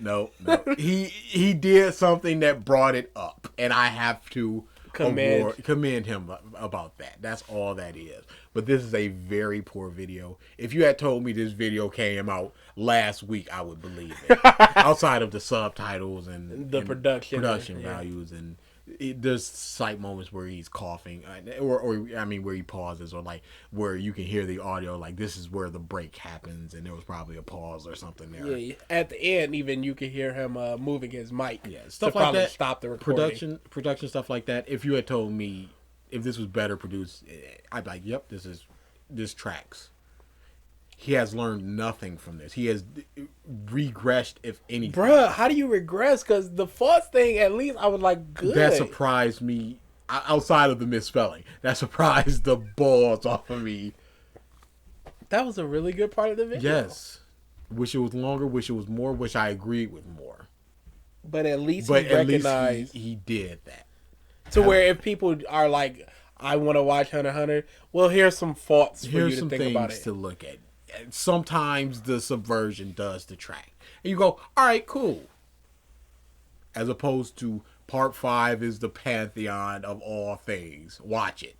He did something that brought it up, and I have to commend him about that. That's all that is. But this is a very poor video. If you had told me this video came out last week, I would believe it. Outside of the subtitles and the production values, and there's slight moments where he's coughing, or I mean where he pauses, or like where you can hear the audio, like this is where the break happens, and there was probably a pause or something there. Yeah, at the end, even you can hear him moving his mic. Yeah, stuff like that. Stop the recording. Production stuff like that. If you had told me if this was better produced, I'd be like, yep, this tracks. He has learned nothing from this. He has regressed, if anything. Bruh, how do you regress? Because the false thing, at least I was like, good. That surprised me, outside of the misspelling. That surprised the balls off of me. That was a really good part of the video. Yes. Wish it was longer, wish it was more, wish I agreed with more. But at least he recognized. He did that. To where if people are like, I want to watch Hunter x Hunter, well, here's some faults for you to think about it. Here's some things to look at. Sometimes the subversion does detract. And you go, all right, cool. As opposed to part 5 is the pantheon of all things. Watch it.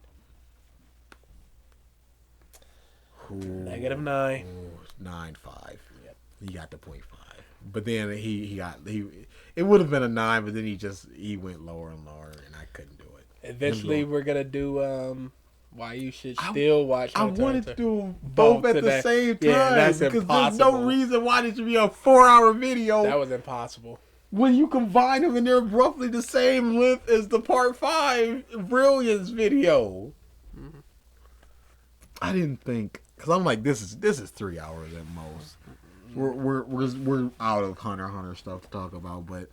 -9. 9.5. Yep. He got the 0.5. But then he it would have been a 9, but then he went lower and lower, and I couldn't do it. Eventually, we're gonna do why you should still watch. I Hunter wanted Hunter. to do both at the same time. Yeah, that's because impossible. there's no reason why this should be a 4-hour video. That was impossible. When you combine them and they're roughly the same length as the part 5 Brilliance video. Mm-hmm. I didn't think, because I'm like, this is 3 hours at most. We're out of Hunter x Hunter stuff to talk about, but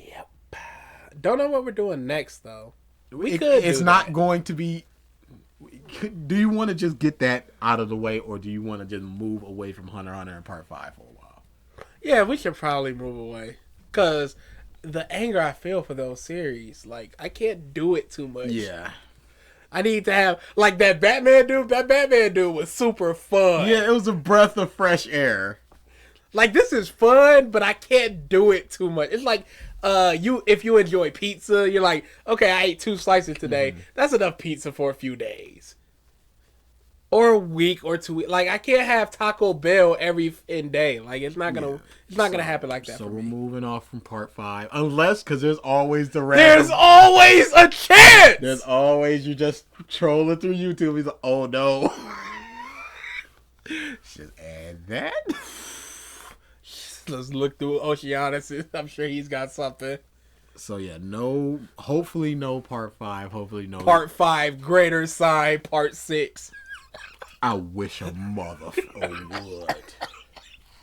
yep. Don't know what we're doing next though. It's not going to be. Do you want to just get that out of the way, or do you want to just move away from Hunter x Hunter in part 5 for a while? Yeah, we should probably move away, cause the anger I feel for those series, like I can't do it too much. Yeah. I need to have, like, that Batman dude. That Batman dude was super fun. Yeah, it was a breath of fresh air. Like, this is fun, but I can't do it too much. It's like, if you enjoy pizza, you're like, okay, I ate 2 slices today. That's enough pizza for a few days. Or a week or 2 weeks. Like, I can't have Taco Bell every day. Like, it's not gonna happen like that. So for we're me. moving off from part 5, unless because there's always the There's always a chance. There's always you just trolling through YouTube. He's like, oh no, just add that. Let's look through Oceanus. I'm sure he's got something. So yeah, hopefully no part 5. Hopefully no Part 5, Greater Sign, Part 6. I wish a motherfucker would.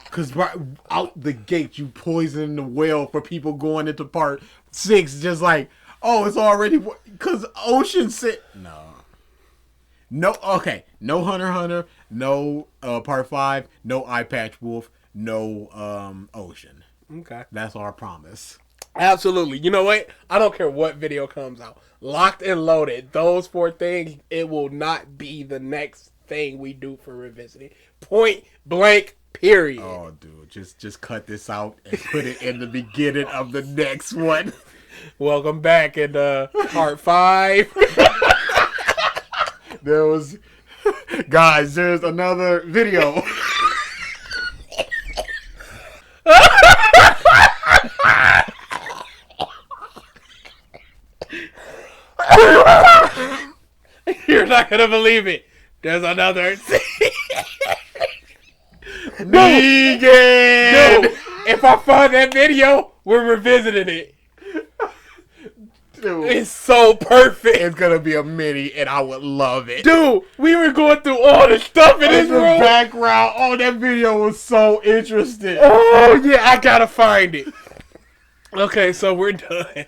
Because right out the gate, you poison the well for people going into part 6. Just like, oh, it's already... Because Ocean said... No, okay. No Hunter x Hunter. No part 5. No EyePatchWolf. No Ocean. Okay. That's our promise. Absolutely. You know what? I don't care what video comes out. Locked and loaded. Those 4 things, it will not be the next thing we do for revisiting. Point blank, period. Oh, dude. Just cut this out and put it in the beginning of the next one. Welcome back in part 5. Guys, there's another video. You're not gonna believe it. There's another. Negan! Dude, if I find that video, we're revisiting it. Dude, it's so perfect. It's gonna be a mini, and I would love it. Dude, we were going through all the stuff in this room. Background. Oh, that video was so interesting. Oh, yeah, I gotta find it. Okay, so we're done.